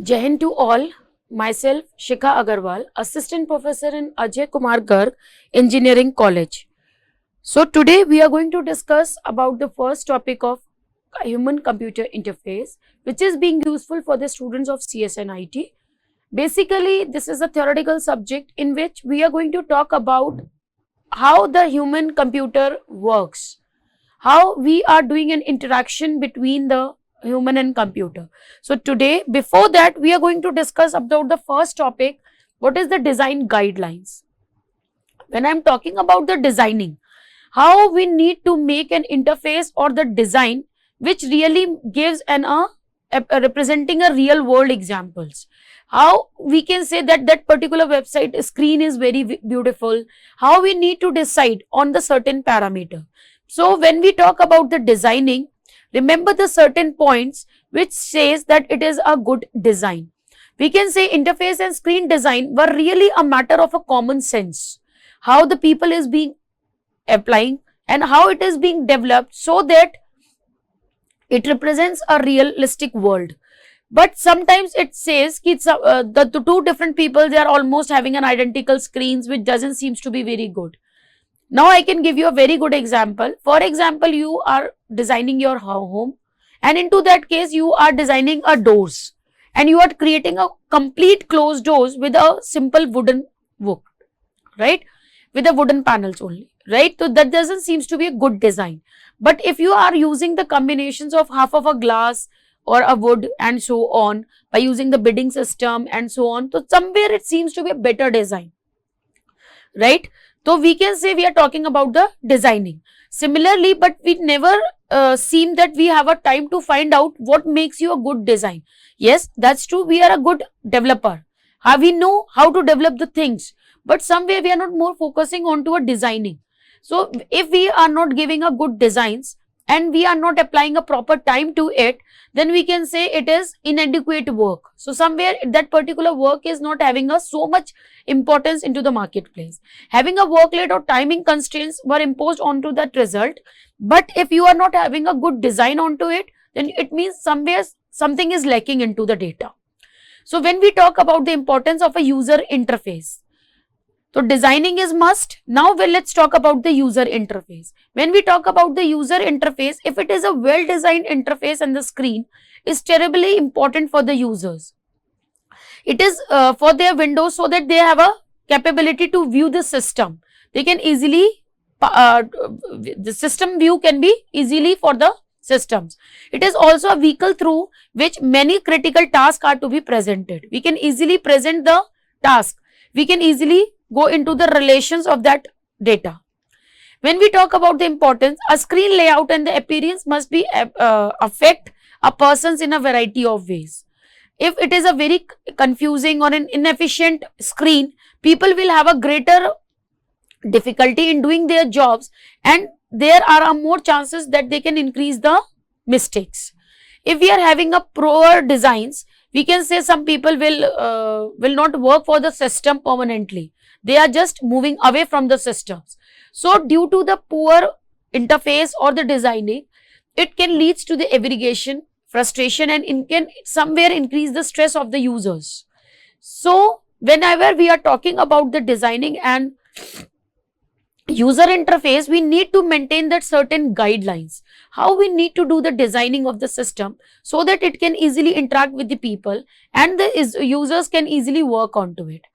Jai Hind to all. Myself, Shikha Agarwal, Assistant Professor in Ajay Kumar Garg Engineering College. So today we are going to discuss about the first topic of human-computer interface, which is being useful for the students of CS and IT. Basically, this is a theoretical subject in which we are going to talk about how the human-computer works, how we are doing an interaction between the human and computer. So today, before that, we are going to discuss about the first topic, what is the design guidelines. When I'm talking about the designing, how we need to make an interface or the design which really gives representing a real world examples. How we can say that that particular website screen is very beautiful, how we need to decide on the certain parameter. So when we talk about the designing, remember the certain points which says that it is a good design. We can say interface and screen design were really a matter of a common sense. How the people is being applying and how it is being developed so that it represents a realistic world. But sometimes it says the two different people, they are almost having an identical screens, which doesn't seems to be very good. Now I can give you a very good example. For example, you are designing your home, and into that case you are designing a doors, and you are creating a complete closed doors with a simple wooden work, right? With the wooden panels only, right? So that doesn't seems to be a good design. But if you are using the combinations of half of a glass or a wood and so on, by using the bidding system and so on, so somewhere it seems to be a better design, right? So we can say we are talking about the designing. Similarly, but we never seem that we have a time to find out what makes you a good design. Yes, that's true. We are a good developer. We know how to develop the things, but somewhere we are not more focusing on to a designing. So if we are not giving a good designs and we are not applying a proper time to it, then we can say it is inadequate work. So somewhere that particular work is not having a so much importance into the marketplace. Having a workload or timing constraints were imposed onto that result. But if you are not having a good design onto it, then it means somewhere something is lacking into the data. So when we talk about the importance of a user interface, so designing is must. Now let's talk about the user interface. When we talk about the user interface, if it is a well designed interface and the screen is terribly important for the users. It is for their windows so that they have a capability to view the system. They can easily, the system view can be easily for the systems. It is also a vehicle through which many critical tasks are to be presented. We can easily present the task. We can easily go into the relations of that data. When we talk about the importance, a screen layout and the appearance must be affect a person's in a variety of ways. If it is a very confusing or an inefficient screen, people will have a greater difficulty in doing their jobs, and there are more chances that they can increase the mistakes. If we are having a poor designs, we can say some people will not work for the system permanently. They are just moving away from the systems. So due to the poor interface or the designing, it can lead to the aggregation, frustration, and it can somewhere increase the stress of the users. So whenever we are talking about the designing and user interface, we need to maintain that certain guidelines, how we need to do the designing of the system so that it can easily interact with the people and the users can easily work onto it.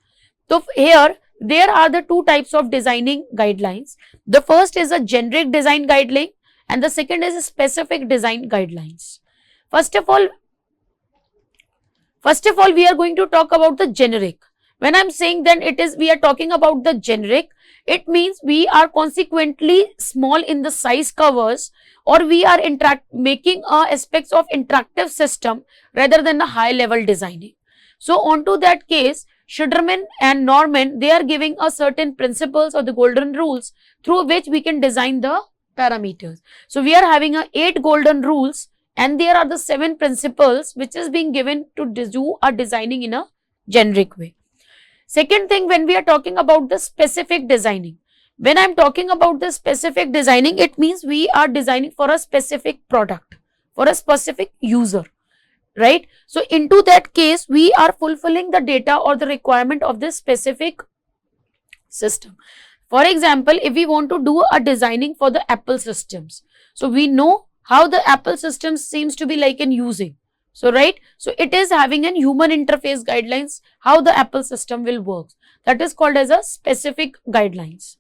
So here there are the two types of designing guidelines. The first is a generic design guideline and the second is a specific design guidelines. First of all, we are going to talk about the generic. When I am saying then we are talking about the generic, it means we are consequently small in the size covers, or we are making aspects of interactive system rather than the high level designing. So onto that case, Suderman and Norman, they are giving a certain principles or the golden rules through which we can design the parameters. So we are having 8 golden rules, and there are the 7 principles which is being given to do a designing in a generic way. Second thing, when we are talking about the specific designing, when I am talking about the specific designing, it means we are designing for a specific product, for a specific user. right? So into that case, we are fulfilling the data or the requirement of this specific system. For example, if we want to do a designing for the Apple systems, so we know how the Apple system seems to be like in using. So right, so it is having a human interface guidelines how the Apple system will work. That is called as a specific guidelines.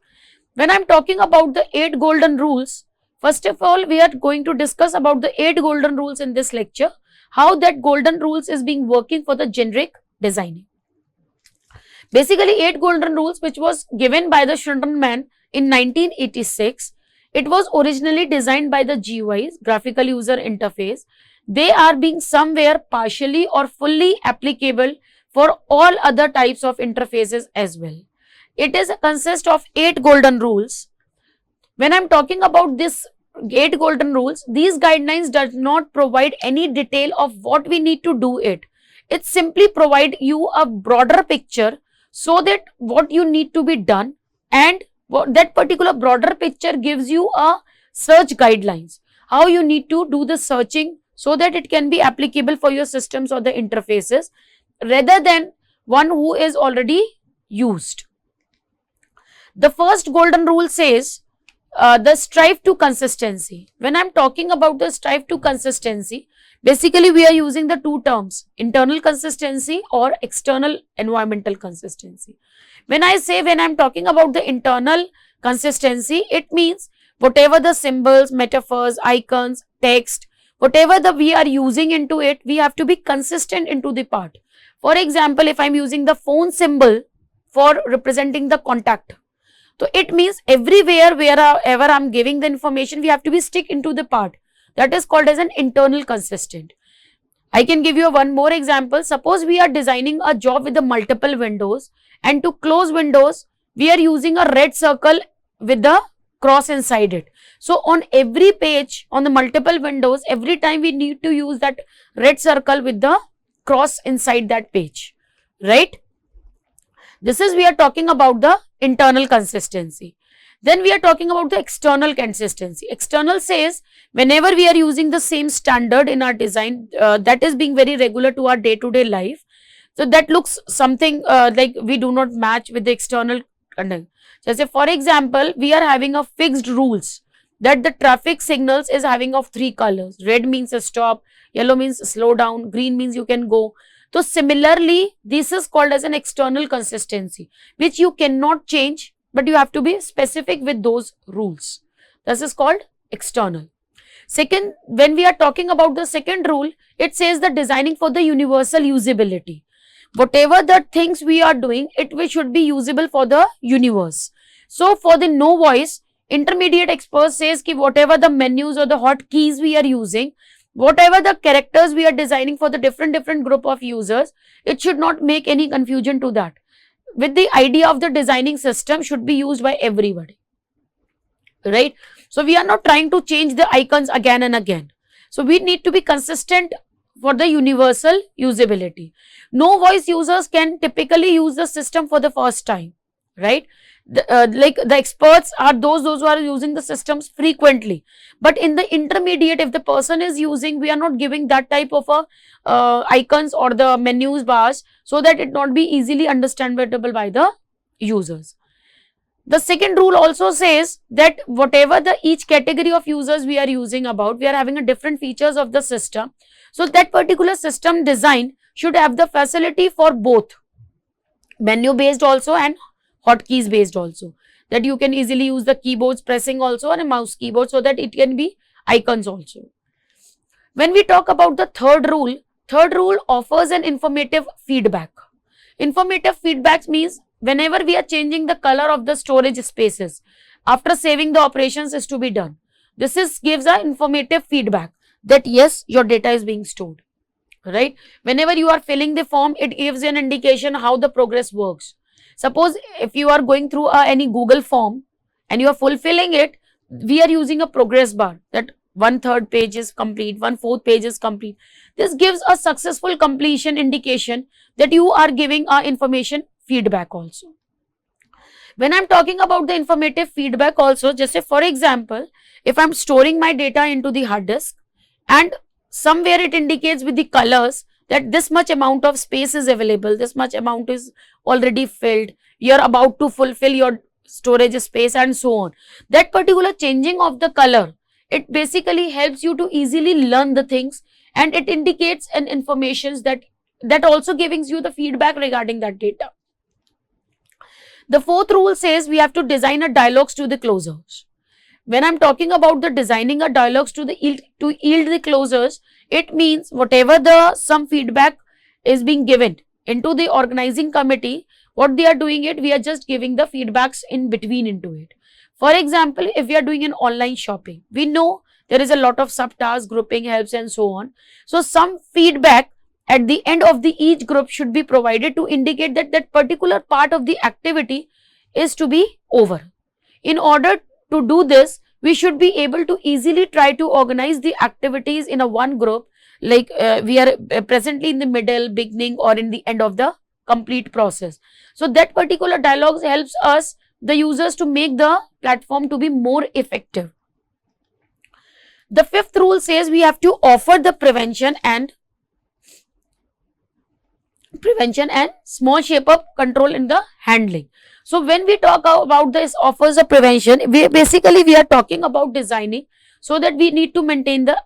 When I'm talking about the 8 golden rules, first of all, we are going to discuss about the 8 golden rules in this lecture, how that golden rules is being working for the generic designing. Basically, 8 golden rules which was given by the Schneiderman in 1986. It was originally designed by the GUIs, graphical user interface. They are being somewhere partially or fully applicable for all other types of interfaces as well. It is consists of 8 golden rules. When I'm talking about this 8 golden rules, these guidelines does not provide any detail of what we need to do it. It simply provide you a broader picture so that what you need to be done, and that particular broader picture gives you a search guidelines, how you need to do the searching so that it can be applicable for your systems or the interfaces rather than one who is already used. The first golden rule says the strive to consistency. When I'm talking about the strive to consistency, basically we are using the two terms, internal consistency or external environmental consistency. When I'm talking about the internal consistency, it means whatever the symbols, metaphors, icons, text, whatever we are using into it, we have to be consistent into the part. For example, if I'm using the phone symbol for representing the contact, so it means everywhere wherever I'm giving the information, we have to be stick into the part. That is called as an internal consistent. I can give you one more example. Suppose we are designing a job with the multiple windows, and to close windows, we are using a red circle with the cross inside it. So on every page, on the multiple windows, every time we need to use that red circle with the cross inside that page, right? This is we are talking about the internal consistency. Then we are talking about the external consistency. External says whenever we are using the same standard in our design, that is being very regular to our day-to-day life. So that looks something like we do not match with the external content. So say for example, we are having a fixed rules that the traffic signals is having of 3 colors. Red means a stop, yellow means slow down, green means you can go. So similarly, this is called as an external consistency, which you cannot change, but you have to be specific with those rules. This is called external. Second, when we are talking about the second rule, it says the designing for the universal usability. Whatever the things we are doing, it should be usable for the universe. So for the no voice, intermediate expert says ki whatever the menus or the hotkeys we are using, whatever the characters we are designing for the different group of users, it should not make any confusion to that. With the idea of the designing system should be used by everybody, right? So we are not trying to change the icons again and again. So we need to be consistent for the universal usability. No voice users can typically use the system for the first time, right? Like the experts are those who are using the systems frequently, but in the intermediate, if the person is using, we are not giving that type of icons or the menus bars so that it not be easily understandable by the users. The second rule also says that whatever the each category of users we are using about, we are having a different features of the system. So that particular system design should have the facility for both menu based also and hotkeys based also, that you can easily use the keyboards pressing also and a mouse keyboard so that it can be icons also. When we talk about the third rule offers an informative feedback. Informative feedback means whenever we are changing the color of the storage spaces, after saving the operations is to be done. This gives a informative feedback that yes, your data is being stored, right? Whenever you are filling the form, it gives an indication how the progress works. Suppose if you are going through any Google form and you are fulfilling it, we are using a progress bar that 1/3 page is complete, 1/4 page is complete. This gives a successful completion indication that you are giving information feedback also. When I'm talking about the informative feedback also, just say for example, if I'm storing my data into the hard disk and somewhere it indicates with the colors that this much amount of space is available, this much amount is already filled, you're about to fulfill your storage space and so on. That particular changing of the color, it basically helps you to easily learn the things, and it indicates an information that also giving you the feedback regarding that data. The fourth rule says we have to design a dialogues to the closers. When I'm talking about the designing a dialogues to yield the closers, it means whatever some feedback is being given into the organizing committee, what they are doing it, we are just giving the feedbacks in between into it. For example, if we are doing an online shopping, we know there is a lot of subtasks, grouping helps and so on. So some feedback at the end of each group should be provided to indicate that that particular part of the activity is to be over. In order to do this, we should be able to easily try to organize the activities in a one group, like we are presently in the middle, beginning or in the end of the complete process. So that particular dialogues helps us, the users, to make the platform to be more effective. The fifth rule says we have to offer the prevention and small shape of control in the handling. So when we talk about this offers of prevention, we are talking about designing so that we need to maintain the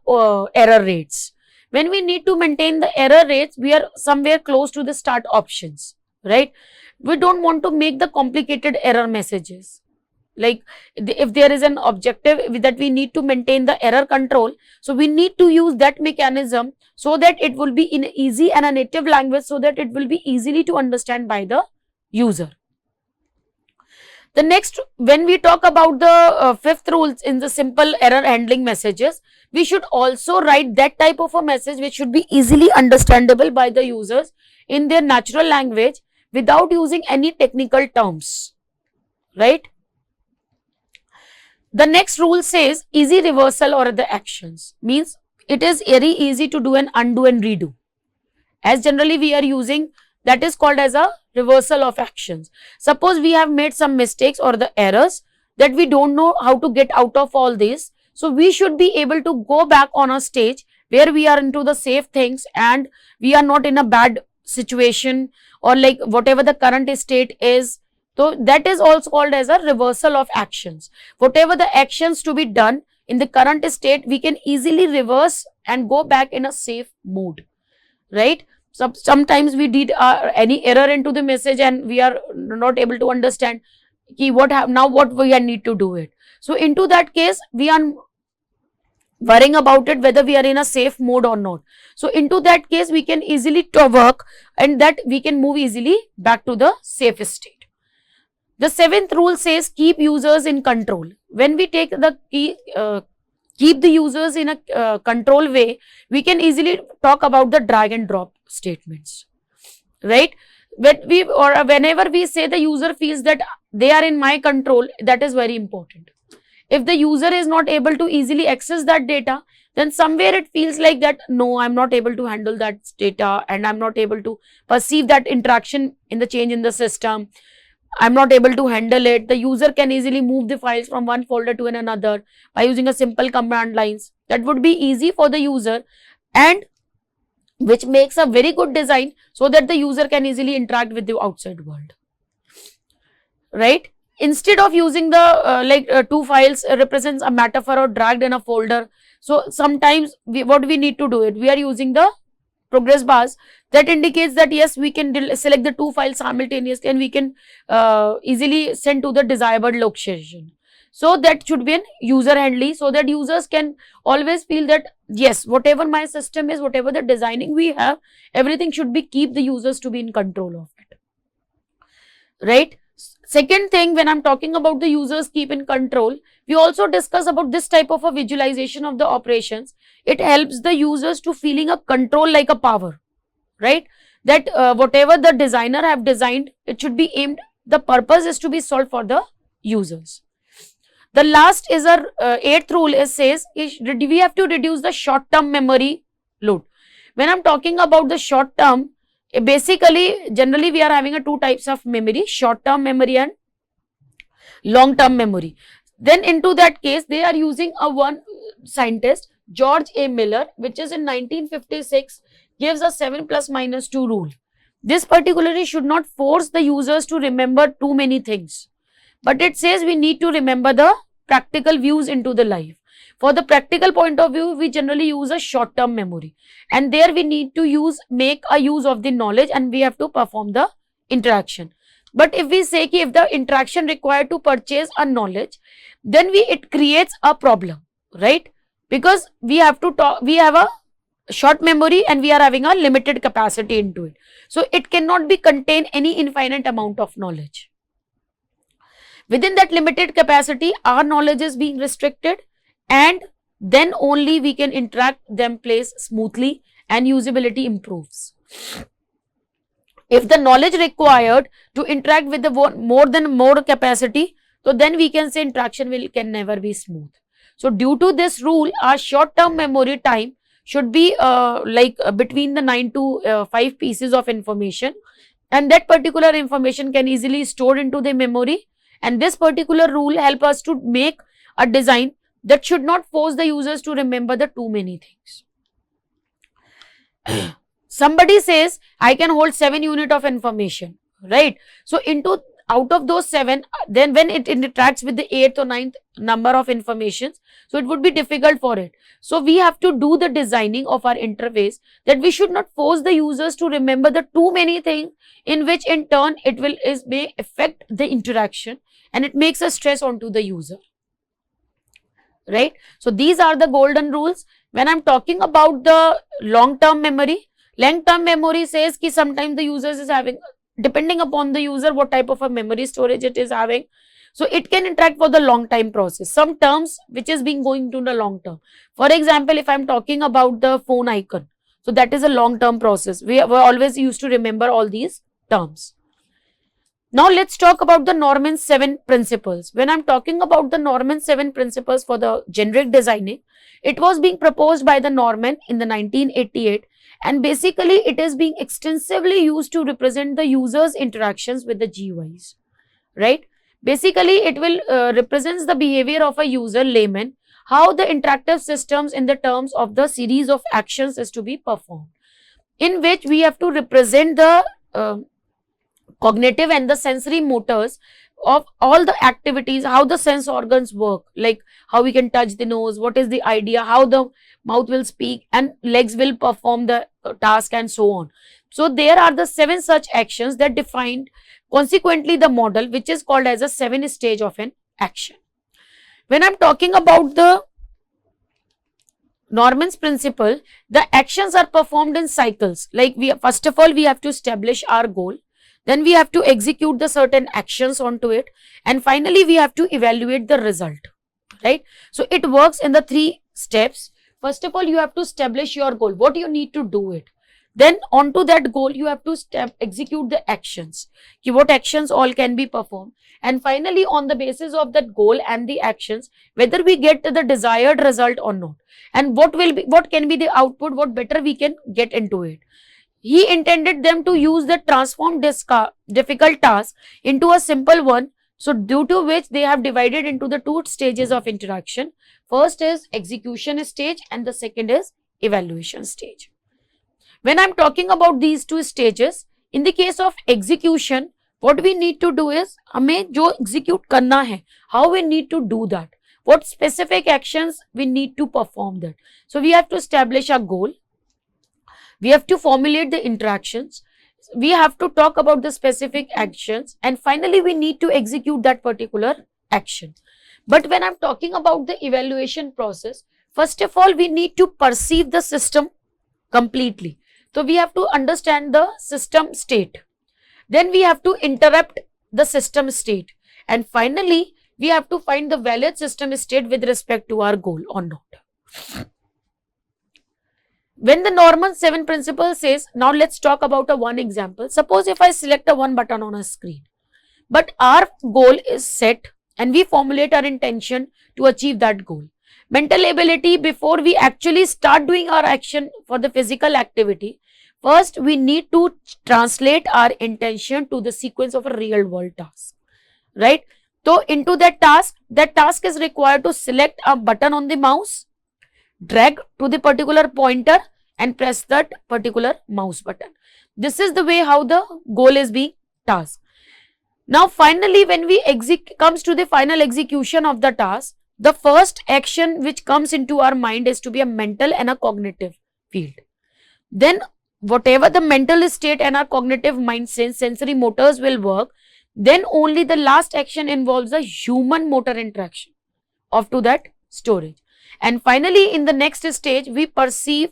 error rates. When we need to maintain the error rates, we are somewhere close to the start options, right? We don't want to make the complicated error messages. Like if there is an objective that we need to maintain the error control, so we need to use that mechanism so that it will be in easy and a native language, so that it will be easily to understand by the user. The next, when we talk about the fifth rule in the simple error handling messages, we should also write that type of a message which should be easily understandable by the users in their natural language without using any technical terms, right? The next rule says easy reversal or the actions, means it is very easy to do an undo and redo. As generally we are using, that is called as a reversal of actions. Suppose we have made some mistakes or the errors that we don't know how to get out of all this. So we should be able to go back on a stage where we are into the safe things and we are not in a bad situation, or like whatever the current state is. So that is also called as a reversal of actions. Whatever the actions to be done in the current state, we can easily reverse and go back in a safe mood, right? So sometimes we did any error into the message and we are not able to understand what we need to do it. So into that case, we are worrying about it whether we are in a safe mode or not. So into that case, we can easily work and that we can move easily back to the safe state. The seventh rule says keep users in control. When we take the keep the users in a control way, we can easily talk about the drag and drop statements, right? Whenever we say the user feels that they are in my control, that is very important. If the user is not able to easily access that data, then somewhere it feels like that, no, I'm not able to handle that data and I'm not able to perceive that interaction in the change in the system. I'm not able to handle it. The user can easily move the files from one folder to another by using a simple command lines. That would be easy for the user, and which makes a very good design so that the user can easily interact with the outside world, right? Instead of using the two files represents a metaphor or dragged in a folder. So sometimes what we need to do it, we are using the progress bars that indicates that yes, we can select the two files simultaneously and we can easily send to the desired location. So that should be an user friendly, so that users can always feel that yes, whatever my system is, whatever the designing we have, everything should be keep the users to be in control of it, right? Second thing, when I'm talking about the users keep in control, we also discuss about this type of a visualization of the operations. It helps the users to feeling a control like a power, right? That whatever the designer have designed, it should be aimed, the purpose is to be solved for the users. The last is our eighth rule says we have to reduce the short term memory load. When I'm talking about the short term, basically generally we are having two types of memory, short term memory and long term memory. Then into that case, they are using one scientist George A. Miller, which is in 1956, gives a 7 plus minus 2 rule. This particularly should not force the users to remember too many things, but it says we need to remember the practical views into the life. For the practical point of view, we generally use a short-term memory, and there we need to make a use of the knowledge, and we have to perform the interaction. But if we say if the interaction required to purchase a knowledge, then it creates a problem, right? Because we have a short memory and we are having a limited capacity into it. So it cannot be contain any infinite amount of knowledge. Within that limited capacity, our knowledge is being restricted, and then only we can interact them place smoothly and usability improves. If the knowledge required to interact with the more capacity, so then we can say interaction can never be smooth. So due to this rule, our short-term memory time should be between the 9 to 5 pieces of information, and that particular information can easily stored into the memory, and this particular rule help us to make a design that should not force the users to remember the too many things. Somebody says I can hold 7 units of information, right? So out of those 7, then when it interacts with the 8th or 9th number of informations, so it would be difficult for it. So we have to do the designing of our interface that we should not force the users to remember the too many things, in which in turn it may affect the interaction and it makes a stress onto the user, right? So these are the golden rules. When I'm talking about the long-term memory says ki sometimes the users is having, depending upon the user what type of a memory storage it is having, so it can interact for the long time process. Some terms which is being going to the long term. For example, if I'm talking about the phone icon, so that is a long term process. We always used to remember all these terms. Now let's talk about the Norman's 7 principles. When I'm talking about the Norman's 7 principles for the generic designing, it was being proposed by the Norman in the 1988, and basically it is being extensively used to represent the user's interactions with the GUIs, right? Basically it will represents the behavior of a user layman, how the interactive systems in the terms of the series of actions is to be performed, in which we have to represent the cognitive and the sensory motors of all the activities, how the sense organs work, like how we can touch the nose, what is the idea, how the mouth will speak and legs will perform the task and so on. So there are the 7 such actions that defined consequently the model, which is called as a 7 stage of an action. When I'm talking about the Norman's principle, the actions are performed in cycles. Like first of all, we have to establish our goal. Then we have to execute the certain actions onto it, and finally we have to evaluate the result, right? So it works in the 3 steps. First of all, you have to establish your goal, what you need to do it. Then onto that goal, you have to execute the actions, what actions all can be performed. And finally, on the basis of that goal and the actions, whether we get the desired result or not, and what can be the output, what better we can get into it. He intended them to use the transform difficult task into a simple one. So due to which they have divided into the 2 stages of interaction. First is execution stage and the second is evaluation stage. When I'm talking about these 2 stages, in the case of execution, what we need to do is, हमें जो execute करना है, how we need to do that, what specific actions we need to perform that. So we have to establish a goal. We have to formulate the interactions, we have to talk about the specific actions, and finally we need to execute that particular action. But when I'm talking about the evaluation process, first of all we need to perceive the system completely. So we have to understand the system state. Then we have to interrupt the system state. And finally, we have to find the valid system state with respect to our goal or not. When the Norman 7 principle says, now let's talk about a one example. Suppose if I select a one button on a screen, but our goal is set and we formulate our intention to achieve that goal. Mental ability, before we actually start doing our action for the physical activity, first we need to translate our intention to the sequence of a real world task, right? So into that task is required to select a button on the mouse. drag to the particular pointer and press that particular mouse button. This is the way how the goal is being tasked. Now finally, when we comes to the final execution of the task, the first action which comes into our mind is to be a mental and a cognitive field. Then whatever the mental state and our cognitive mind sensory motors will work, then only the last action involves a human motor interaction of to that storage. And finally, in the next stage, we perceive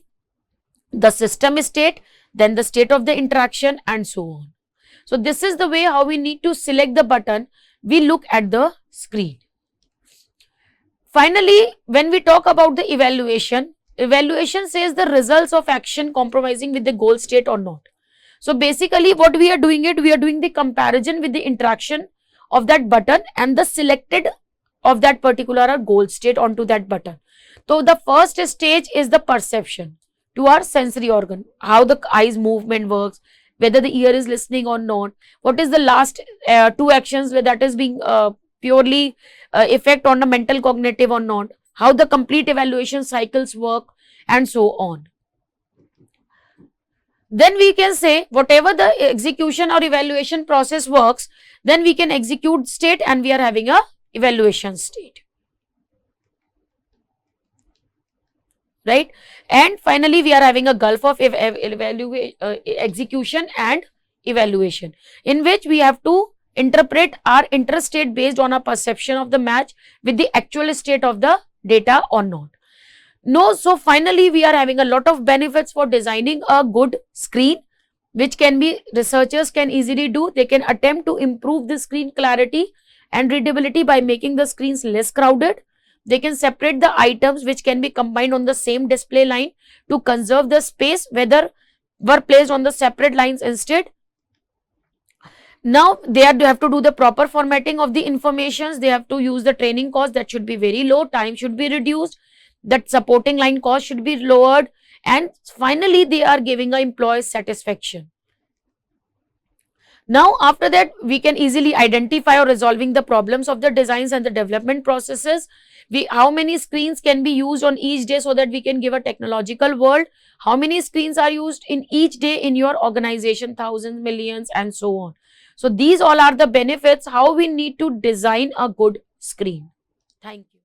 the system state, then the state of the interaction and so on. So this is the way how we need to select the button. We look at the screen. Finally, when we talk about the evaluation, evaluation says the results of action compromising with the goal state or not. So basically what we are doing we are doing the comparison with the interaction of that button and the selected of that particular goal state onto that button. So the first stage is the perception to our sensory organ, how the eyes movement works, whether the ear is listening or not, what is the last two actions where that is being purely effect on the mental cognitive or not, how the complete evaluation cycles work and so on. Then we can say whatever the execution or evaluation process works, then we can execute state and we are having a evaluation state. Right? And finally, we are having a gulf of execution and evaluation, in which we have to interpret our interstate based on a perception of the match with the actual state of the data or not. No, so finally, we are having a lot of benefits for designing a good screen, which can be researchers can easily do. They can attempt to improve the screen clarity and readability by making the screens less crowded. They can separate the items which can be combined on the same display line to conserve the space, whether were placed on the separate lines instead. Now they have to do the proper formatting of the informations. They have to use the training cost that should be very low, time should be reduced, that supporting line cost should be lowered, and finally they are giving a employee satisfaction. Now after that, we can easily identify or resolving the problems of the designs and the development processes. How many screens can be used on each day so that we can give a technological world. How many screens are used in each day in your organization, thousands, millions and so on. So these all are the benefits how we need to design a good screen. Thank you.